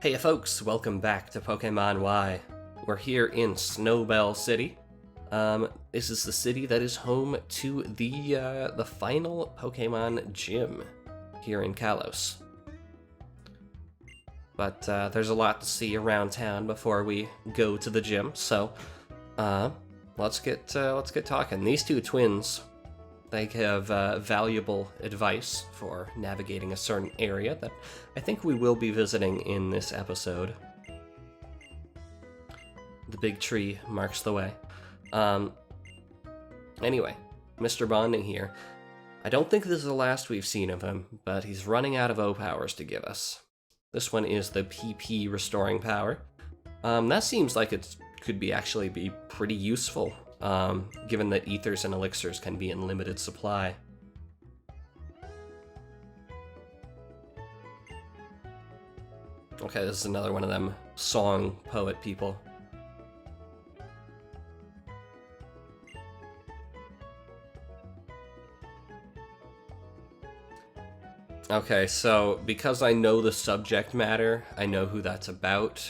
Hey folks, welcome back to Pokemon Y. We're here in Snowbelle City. This is the city that is home to the final Pokemon gym here in Kalos. But there's a lot to see around town before we go to the gym, so let's get talking. These two twins, they have valuable advice for navigating a certain area that I think we will be visiting in this episode. The big tree marks the way. Anyway, Mr. Bonding here. I don't think this is the last we've seen of him, but he's running out of O-powers to give us. This one is the PP Restoring Power. That seems like it could actually be pretty useful. Given that ethers and elixirs can be in limited supply. Okay, this is another one of them song poet people. Okay, so because I know the subject matter, I know who that's about,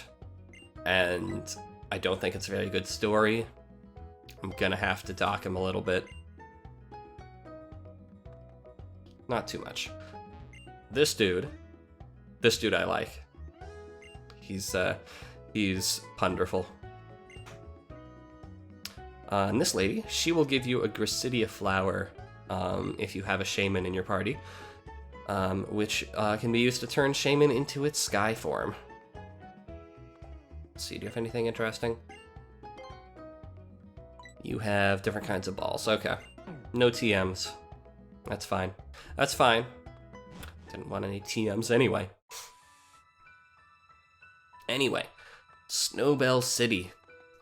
and I don't think it's a very good story. I'm gonna have to dock him a little bit. Not too much. This dude I like. He's punderful. And this lady, she will give you a Gracidia flower if you have a shaman in your party, which can be used to turn shaman into its sky form. Let's see, do you have anything interesting? You have different kinds of balls. Okay. No TMs. That's fine. That's fine. Didn't want any TMs anyway. Anyway, Snowbelle City.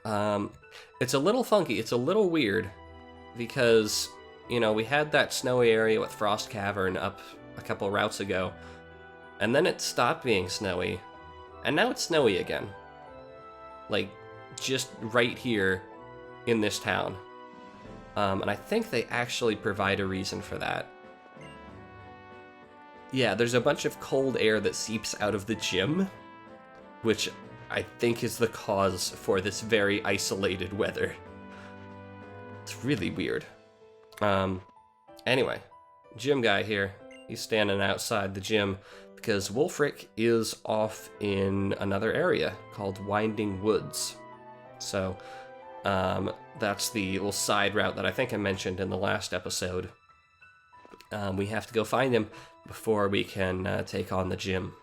It's a little funky. It's a little weird because, you know, we had that snowy area with Frost Cavern up a couple routes ago, and then it stopped being snowy, and now it's snowy again. Like, just right here in this town. And I think they actually provide a reason for that. Yeah, there's a bunch of cold air that seeps out of the gym, which I think is the cause for this very isolated weather. It's really weird. Anyway, gym guy here. He's standing outside the gym because Wolfric is off in another area called Winding Woods. So, that's the little side route that I think I mentioned in the last episode. We have to go find him before we can take on the gym.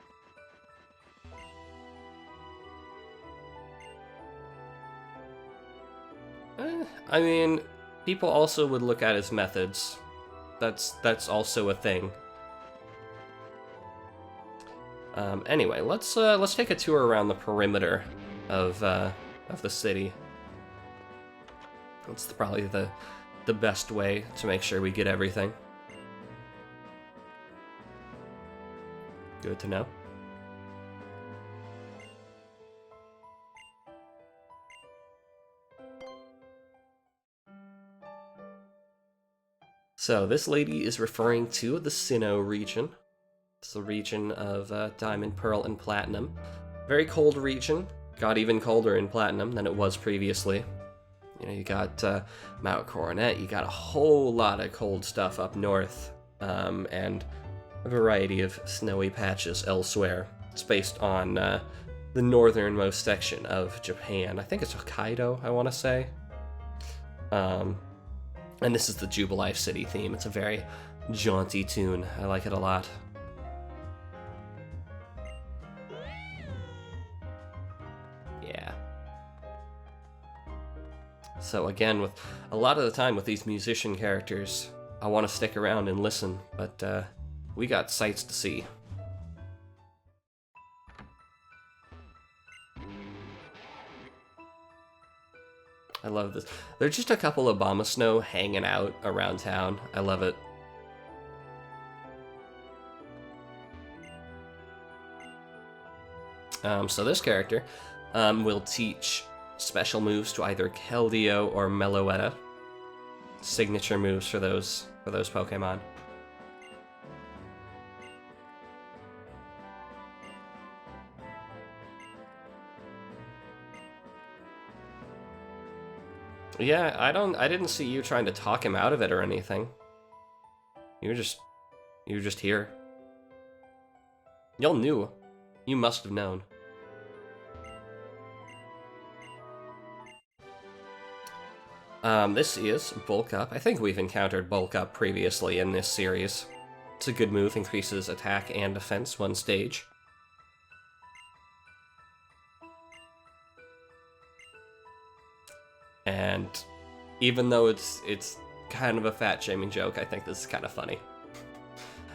I mean, people also would look at his methods. That's also a thing. Anyway, let's take a tour around the perimeter of the city. That's probably the best way to make sure we get everything. Good to know. So this lady is referring to the Sinnoh region. It's the region of Diamond, Pearl, and Platinum. Very cold region. Got even colder in Platinum than it was previously. You know, you got Mount Coronet, you got a whole lot of cold stuff up north, and a variety of snowy patches elsewhere. It's based on the northernmost section of Japan. I think it's Hokkaido, I want to say. And this is the Jubilife City theme. It's a very jaunty tune. I like it a lot. So again, with a lot of the time with these musician characters, I want to stick around and listen, but we got sights to see. I love this. There's just a couple of Abomasnow hanging out around town. I love it. So this character will teach special moves to either Keldeo or Meloetta. Signature moves for those Pokemon. Yeah, I didn't see you trying to talk him out of it or anything. You were just here. Y'all knew. You must have known. This is Bulk Up. I think we've encountered Bulk Up previously in this series. It's a good move, increases attack and defense one stage. And even though it's kind of a fat-shaming joke, I think this is kind of funny.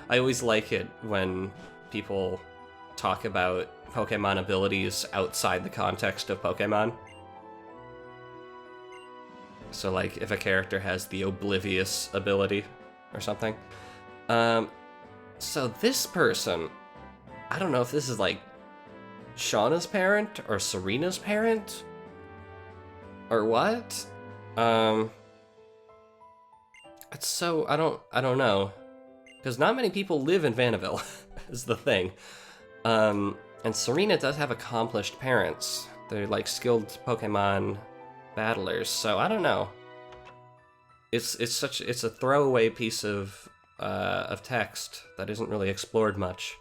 I always like it when people talk about Pokemon abilities outside the context of Pokemon. So, like, if a character has the Oblivious ability or something. So this person, I don't know if this is, like, Shauna's parent or Serena's parent? Or what? It's so, I don't know. Because not many people live in Vanillville, is the thing. And Serena does have accomplished parents. They're, like, skilled Pokemon battlers, so I don't know. It's a throwaway piece of text that isn't really explored much.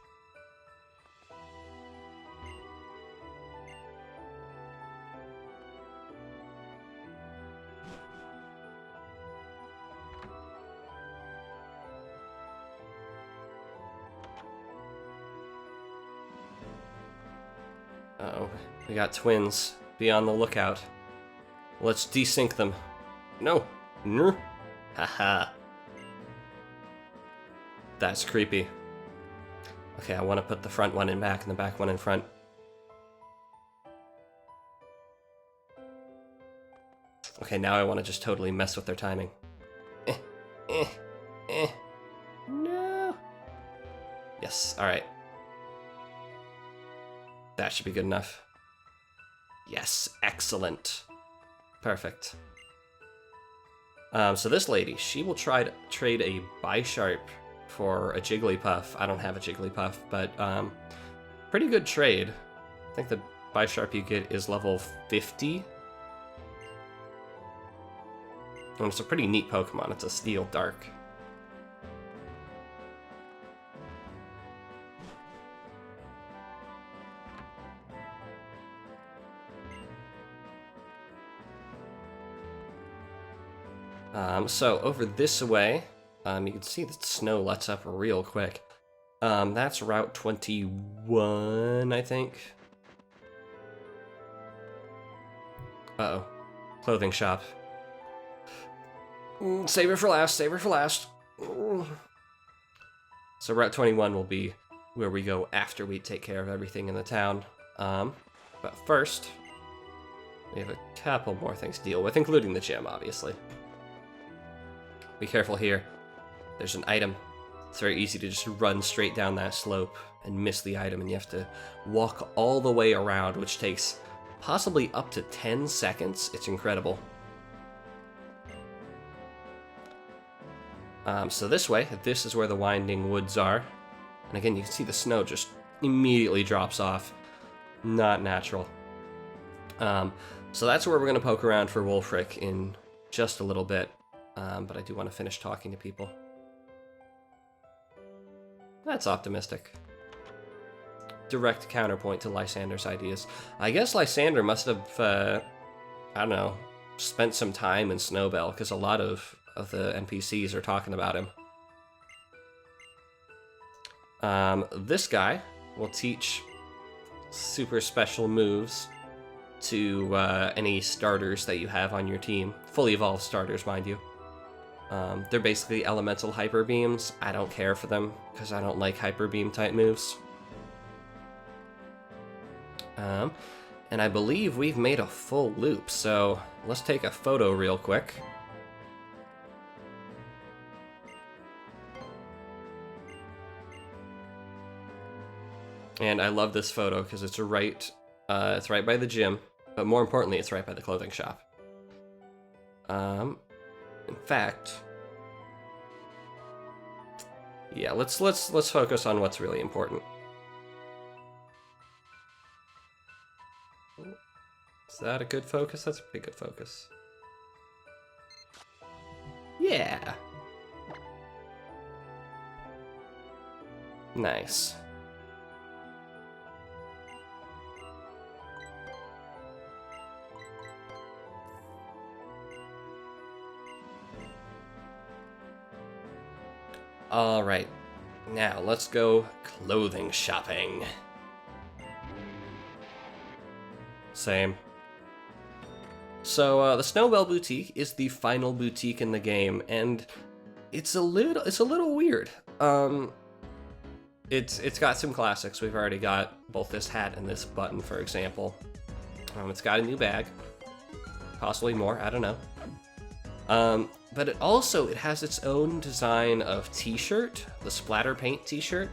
Uh-oh, we got twins. Be on the lookout. Let's desync them. No. No. Haha. That's creepy. Okay, I want to put the front one in back and the back one in front. Okay, now I want to just totally mess with their timing. No. Yes, alright. That should be good enough. Yes, excellent. Perfect. So this lady, she will try to trade a Bisharp for a Jigglypuff. I don't have a Jigglypuff, but pretty good trade. I think the Bisharp you get is level 50. And it's a pretty neat Pokemon. It's a Steel Dark. So over this way, you can see the snow lets up real quick. That's Route 21, I think. Uh-oh. Clothing shop. Save it for last, save it for last. So Route 21 will be where we go after we take care of everything in the town. But first, we have a couple more things to deal with, including the gym, obviously. Be careful here. There's an item. It's very easy to just run straight down that slope and miss the item, and you have to walk all the way around, which takes possibly up to 10 seconds. It's incredible. So this way, this is where the Winding Woods are. And again, you can see the snow just immediately drops off. Not natural. So that's where we're going to poke around for Wolfric in just a little bit. But I do want to finish talking to people. That's optimistic. Direct counterpoint to Lysander's ideas. I guess Lysander must have, I don't know, spent some time in Snowbelle, because a lot of the NPCs are talking about him. This guy will teach super special moves to any starters that you have on your team. Fully evolved starters, mind you. They're basically elemental hyper beams. I don't care for them because I don't like hyper beam type moves. And I believe we've made a full loop, so let's take a photo real quick. And I love this photo because it's right by the gym, but more importantly, it's right by the clothing shop. In fact, yeah, let's focus on what's really important. Is that a good focus? That's a pretty good focus. Yeah. Nice. Alright, now let's go clothing shopping. Same. So, the Snowbelle Boutique is the final boutique in the game, and it's a little weird. It's got some classics. We've already got both this hat and this button, for example. It's got a new bag. Possibly more, I don't know. But it has its own design of t-shirt, the splatter paint t-shirt,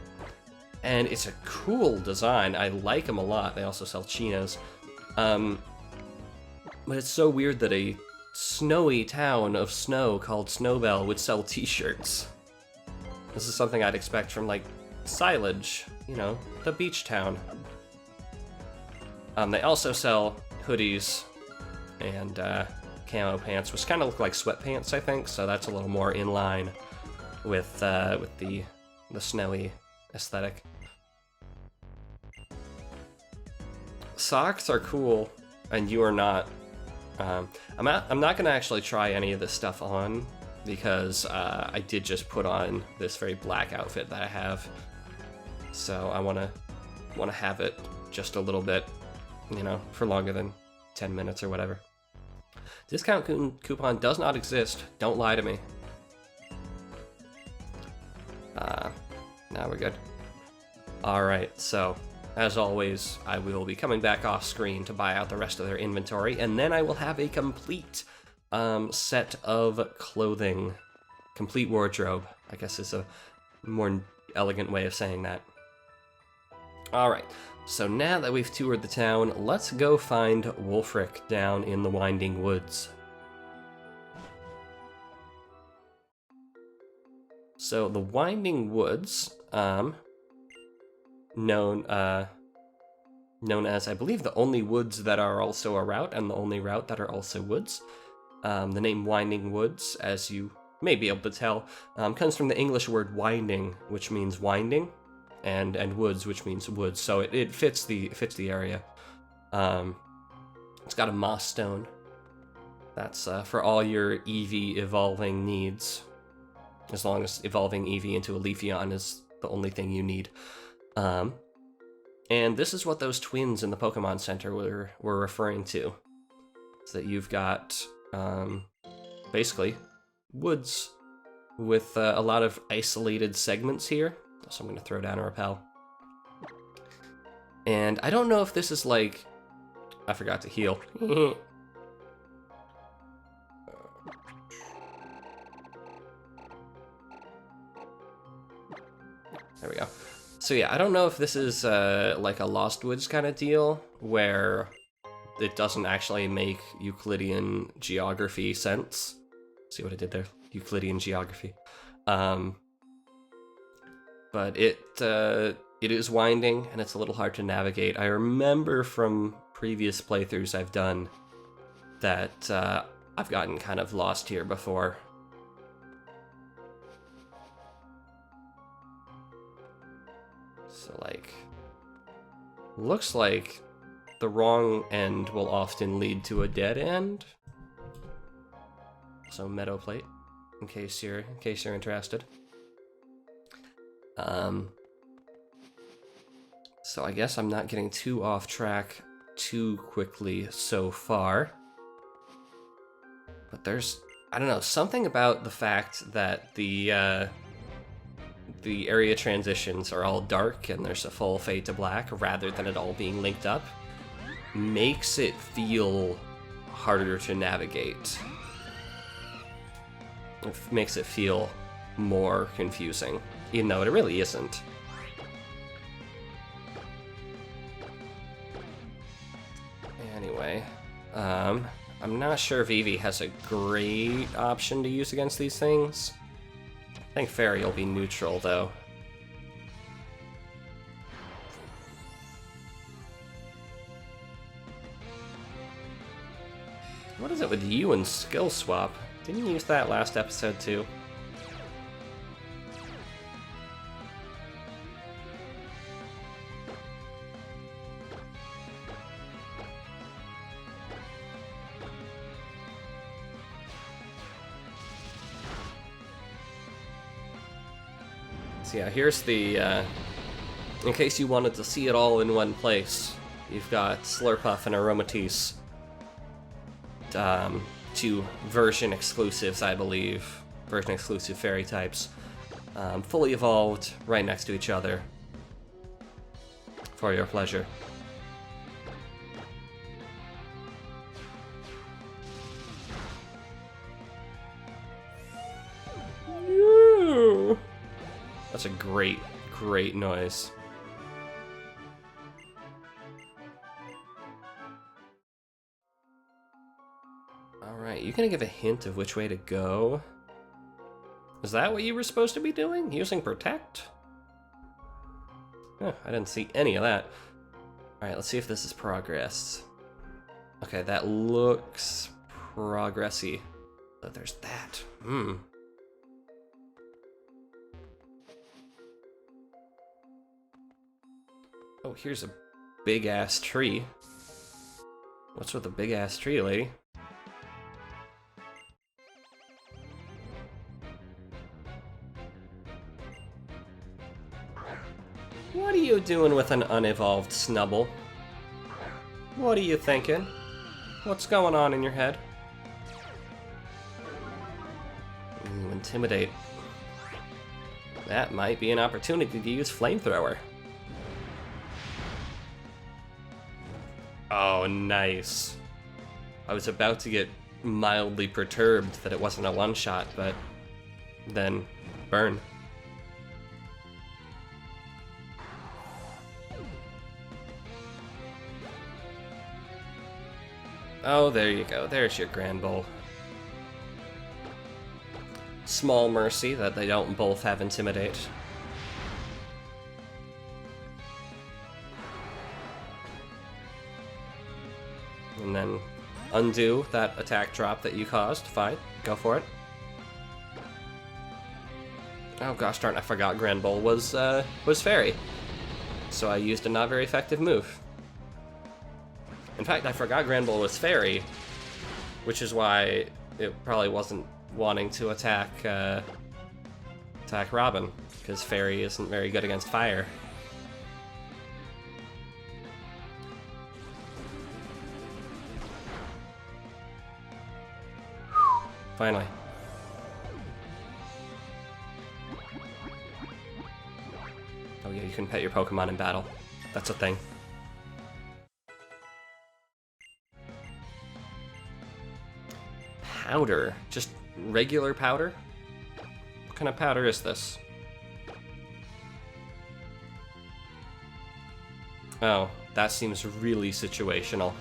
and it's a cool design. I like them a lot. They also sell chinos. But it's so weird that a snowy town of snow called Snowbelle would sell t-shirts. This is something I'd expect from, like, Silage, you know, the beach town. They also sell hoodies and, camo pants, which kind of look like sweatpants, I think, so that's a little more in line with the snowy aesthetic. Socks are cool, and you are not. I'm not gonna actually try any of this stuff on, because I did just put on this very black outfit that I have, so I wanna have it just a little bit, you know, for longer than 10 minutes or whatever. Discount coupon does not exist. Don't lie to me. Now we're good. Alright, so, as always, I will be coming back off screen to buy out the rest of their inventory, and then I will have a complete set of clothing. Complete wardrobe, I guess is a more elegant way of saying that. Alright, so now that we've toured the town, let's go find Wulfric down in the Winding Woods. So the Winding Woods, known as, I believe, the only woods that are also a route, and the only route that are also woods. The name Winding Woods, as you may be able to tell, comes from the English word winding, which means winding, and woods, which means woods. So it fits the area. It's got a moss stone. That's for all your Eevee evolving needs, as long as evolving Eevee into a Leafeon is the only thing you need. And this is what those twins in the Pokemon Center were referring to. So that you've got, basically, woods with a lot of isolated segments here. So I'm going to throw down a repel. And I don't know if this is like... I forgot to heal. There we go. So yeah, I don't know if this is like a Lost Woods kind of deal, where it doesn't actually make Euclidean geography sense. See what I did there? Euclidean geography. But it is winding, and it's a little hard to navigate. I remember from previous playthroughs I've done that I've gotten kind of lost here before. So, like, looks like the wrong end will often lead to a dead end. So, meadow plate, in case you're interested. So I guess I'm not getting too off track too quickly so far. But there's, I don't know, something about the fact that the area transitions are all dark and there's a full fade to black rather than it all being linked up makes it feel harder to navigate. It makes it feel more confusing, even though it really isn't. Anyway, I'm not sure if Eevee has a great option to use against these things. I think Fairy will be neutral, though. What is it with you and Skill Swap? Didn't you use that last episode too? So yeah, here's the, in case you wanted to see it all in one place, you've got Slurpuff and Aromatisse. Two version exclusives, I believe. Version exclusive fairy types. Fully evolved, right next to each other. For your pleasure. That's a great, great noise. Alright, you gonna give a hint of which way to go? Is that what you were supposed to be doing? Using Protect? Huh, I didn't see any of that. Alright, let's see if this is progress. Okay, that looks progressy. But there's that. Oh, here's a big-ass tree. What's with the big-ass tree, lady? What are you doing with an unevolved Snubble? What are you thinking? What's going on in your head? Ooh, Intimidate. That might be an opportunity to use Flamethrower. Oh, nice. I was about to get mildly perturbed that it wasn't a one-shot, but then burn. Oh, there you go. There's your Grand Bowl. Small mercy that they don't both have Intimidate. And then undo that attack drop that you caused. Fine, go for it. Oh gosh darn, I forgot Grand Bowl was Fairy. So I used a not very effective move. In fact, I forgot Grand Bowl was Fairy, which is why it probably wasn't wanting to attack Robin, because Fairy isn't very good against fire. Finally. Oh yeah, you can pet your Pokemon in battle. That's a thing. Powder. Just regular powder? What kind of powder is this? Oh, that seems really situational.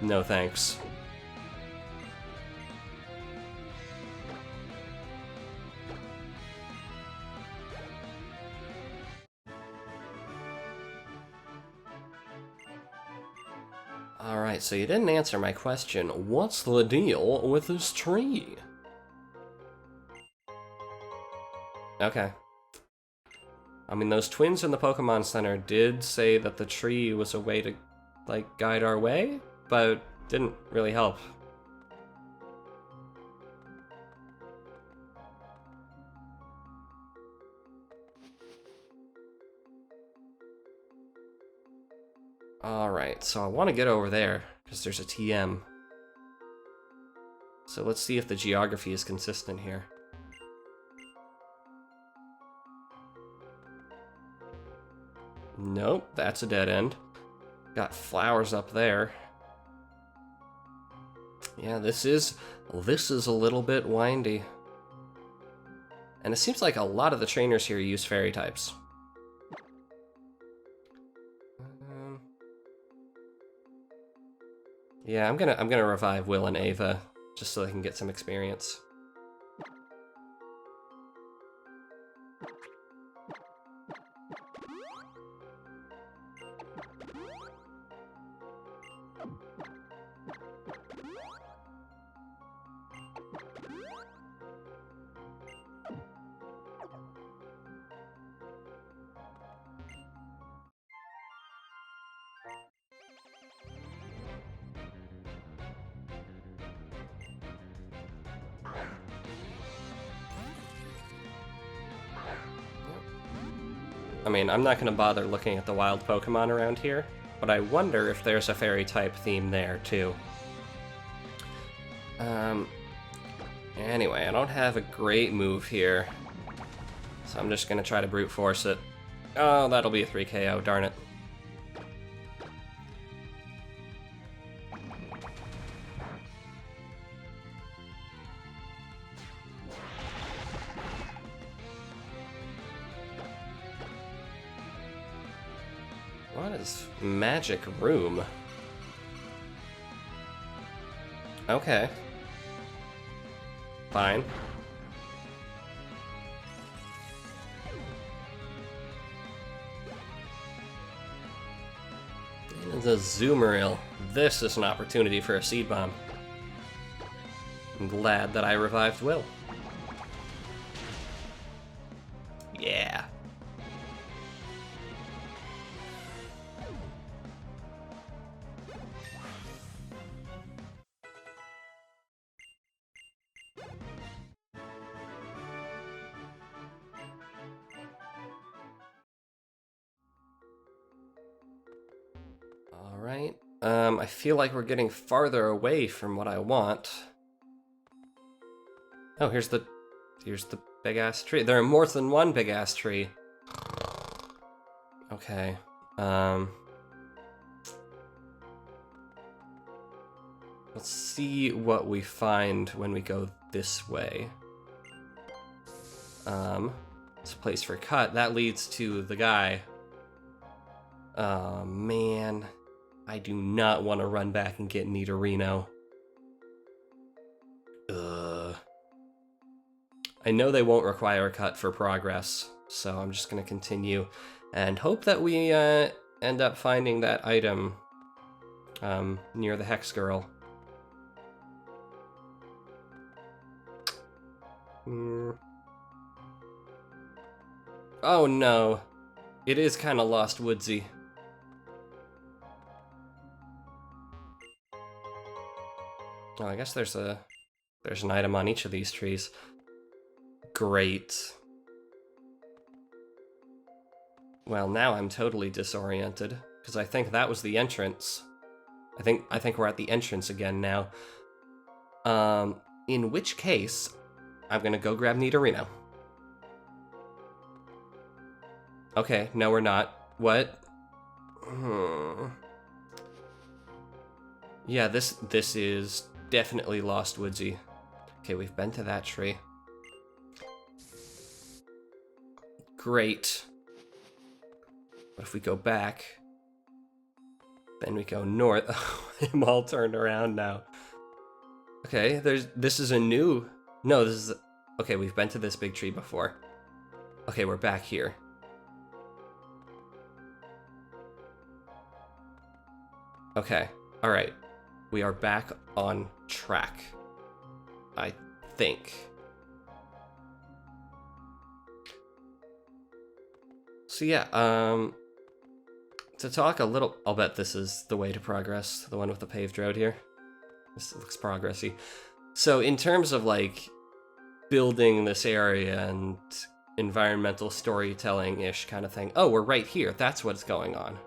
No thanks. Alright, so you didn't answer my question. What's the deal with this tree? Okay. I mean, those twins in the Pokemon Center did say that the tree was a way to, like, guide our way, but didn't really help. Alright, so I want to get over there, because there's a TM. So let's see if the geography is consistent here. Nope, that's a dead end. Got flowers up there. Yeah, this is a little bit windy. And it seems like a lot of the trainers here use fairy types. Yeah, I'm gonna revive Will and Ava just so they can get some experience. mean, I'm not going to bother looking at the wild Pokemon around here, but I wonder if there's a fairy-type theme there, too. Anyway, I don't have a great move here, so I'm just going to try to brute force it. Oh, that'll be a 3 KO, darn it. What is Magic Room? Okay. Fine. It's a Zoomeril. This is an opportunity for a Seed Bomb. I'm glad that I revived Will. Yeah. Alright, I feel like we're getting farther away from what I want. Oh, here's the big-ass tree. There are more than one big-ass tree. Okay, let's see what we find when we go this way. This place for cut, that leads to the guy. Oh, man. I do not want to run back and get Nidorino. Ugh. I know they won't require a cut for progress, so I'm just going to continue and hope that we end up finding that item near the Hex Girl. Oh no, it is kind of Lost Woodsy. Oh, I guess there's an item on each of these trees. Great. Well, now I'm totally disoriented, because I think that was the entrance. I think we're at the entrance again now. In which case, I'm gonna go grab Nidorino. Okay, no we're not. What? Yeah, this is definitely Lost Woodsy. Okay, we've been to that tree. Great. But if we go back, then we go north. I'm all turned around now. Okay, this is a new... No, this is... Okay, we've been to this big tree before. Okay, we're back here. Okay, alright. We are back on track, I think. So yeah, to talk a little... I'll bet this is the way to progress, the one with the paved road here. This looks progressy. So in terms of, like, building this area and environmental storytelling-ish kind of thing, oh, we're right here, that's what's going on.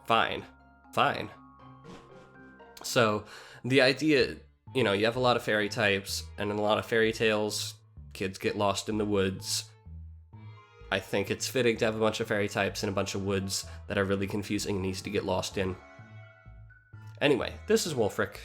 Fine. Fine. So, the idea, you know, you have a lot of fairy types, and in a lot of fairy tales, kids get lost in the woods. I think it's fitting to have a bunch of fairy types in a bunch of woods that are really confusing and easy to get lost in. Anyway, this is Wolfric.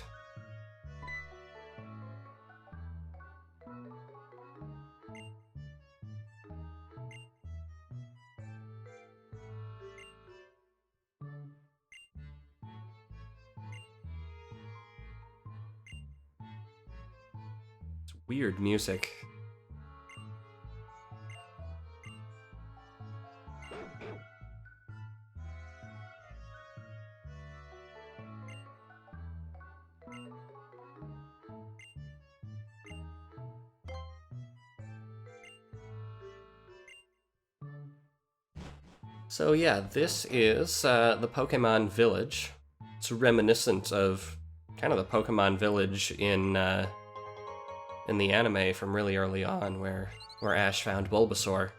Weird music. So yeah, this is the Pokemon Village. It's reminiscent of kind of the Pokemon Village in the anime from really early on, where Ash found Bulbasaur.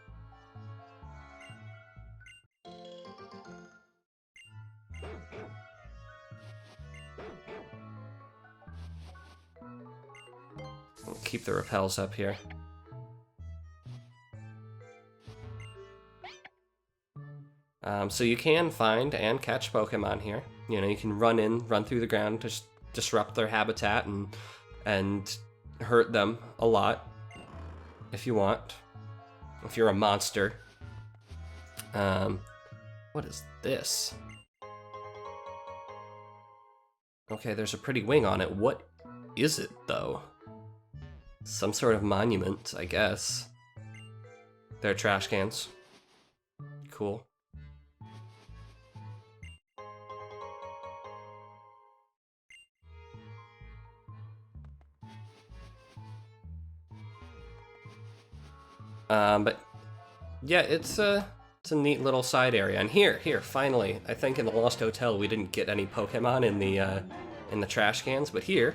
keep the repels up here. So you can find and catch Pokemon here. You know, you can run through the ground, just disrupt their habitat and hurt them a lot if you want. If you're a monster. What is this? Okay, there's a pretty wing on it. What is it, though? Some sort of monument, I guess. They're trash cans. Cool. But yeah, it's a neat little side area. And here, finally, I think in the Lost Hotel we didn't get any Pokemon in the trash cans, but here,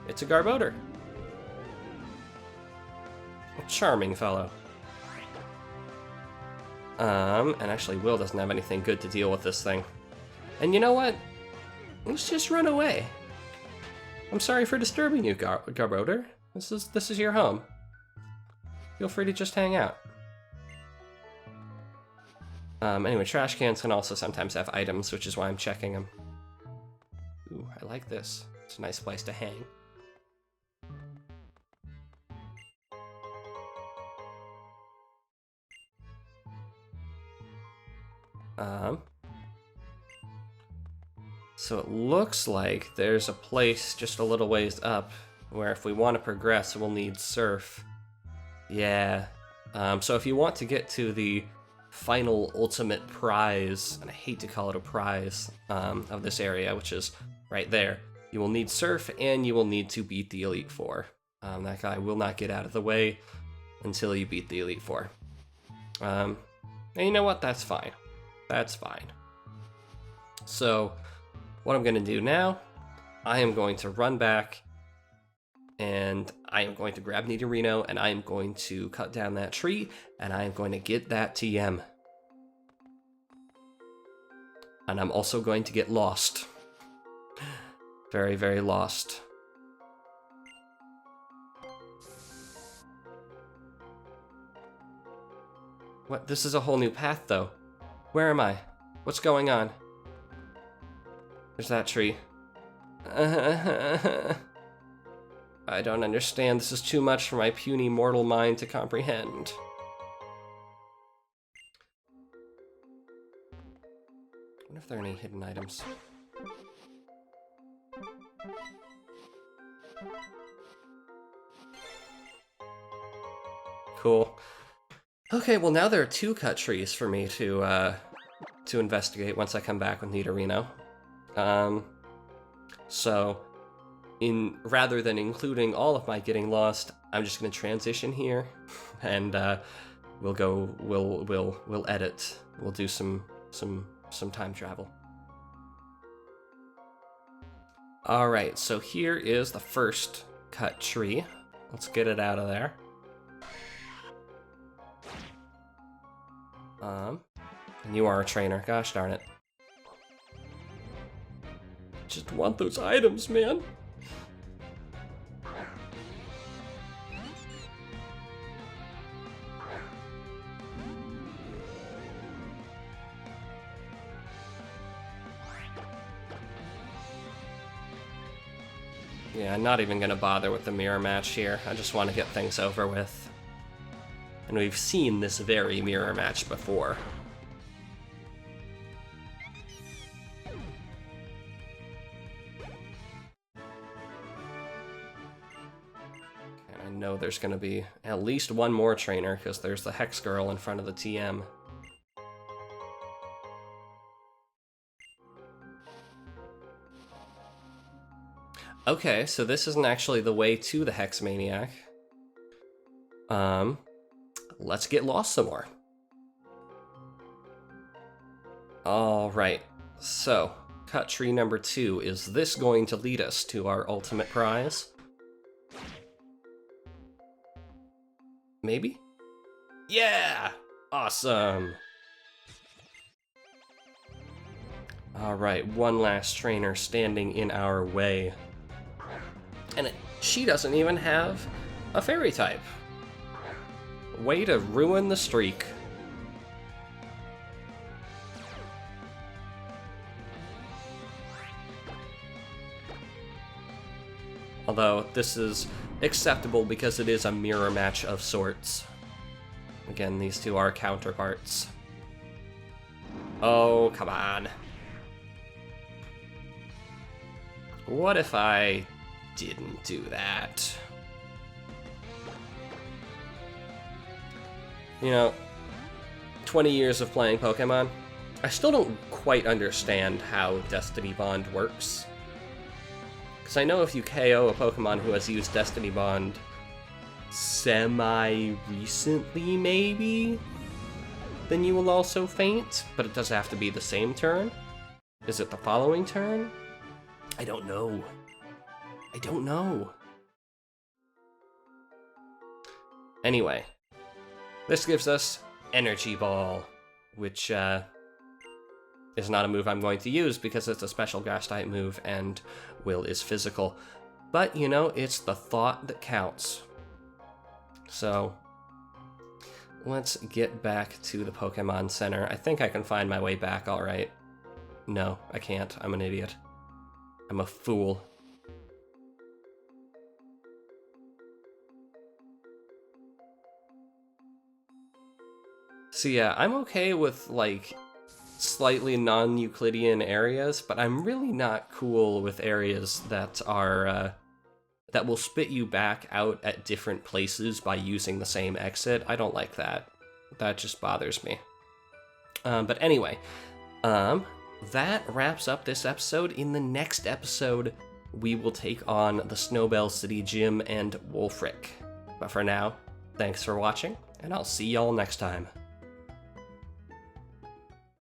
it's a Garbodor. A charming fellow. And actually Will doesn't have anything good to deal with this thing. And you know what? Let's just run away. I'm sorry for disturbing you, Garbodor. This is your home. Feel free to just hang out. Anyway, trash cans can also sometimes have items, which is why I'm checking them. Ooh, I like this. It's a nice place to hang. So it looks like there's a place just a little ways up where if we want to progress, we'll need Surf. Yeah. So if you want to get to the final ultimate prize, and I hate to call it a prize, of this area, which is right there, you will need Surf and you will need to beat the Elite Four. That guy will not get out of the way until you beat the Elite Four. And you know what? That's fine. That's fine. So what I'm going to do now, I am going to run back and I am going to grab Nidorino and I am going to cut down that tree and I am going to get that TM. And I'm also going to get lost. Very, very lost. What? This is a whole new path, though. Where am I? What's going on? There's that tree. I don't understand. This is too much for my puny mortal mind to comprehend. I wonder if there are any hidden items. Cool. Okay, well now there are 2 cut trees for me to investigate once I come back with Nidorino. So, rather than including all of my getting lost, I'm just gonna transition here, and we'll edit. We'll do some time travel. All right, so here is the first cut tree. Let's get it out of there. And you are a trainer. Gosh darn it. Just want those items, man. Yeah, I'm not even gonna bother with the mirror match here. I just want to get things over with. And we've seen this very mirror match before. And I know there's gonna be at least one more trainer, because there's the Hex Girl in front of the TM. Okay, so this isn't actually the way to the Hex Maniac. Let's get lost some more. Alright, so, cut tree number 2. Is this going to lead us to our ultimate prize? Maybe? Yeah! Awesome! Alright, one last trainer standing in our way. And she doesn't even have a fairy type. Way to ruin the streak. Although, this is acceptable because it is a mirror match of sorts. Again, these two are counterparts. Oh, come on. What if I didn't do that? You know, 20 years of playing Pokemon, I still don't quite understand how Destiny Bond works. Because I know if you KO a Pokemon who has used Destiny Bond semi-recently, maybe, then you will also faint, but it does have to be the same turn. Is it the following turn? I don't know. I don't know. Anyway, this gives us Energy Ball, which is not a move I'm going to use because it's a special Grass-type move and Will is physical. But, you know, it's the thought that counts. So, let's get back to the Pokemon Center. I think I can find my way back all right. No, I can't. I'm an idiot. I'm a fool. So yeah, I'm okay with, like, slightly non-Euclidean areas, but I'm really not cool with areas that are, that will spit you back out at different places by using the same exit. I don't like that. That just bothers me. But anyway, that wraps up this episode. In the next episode, we will take on the Snowbelle City Gym and Wolfric. But for now, thanks for watching, and I'll see y'all next time.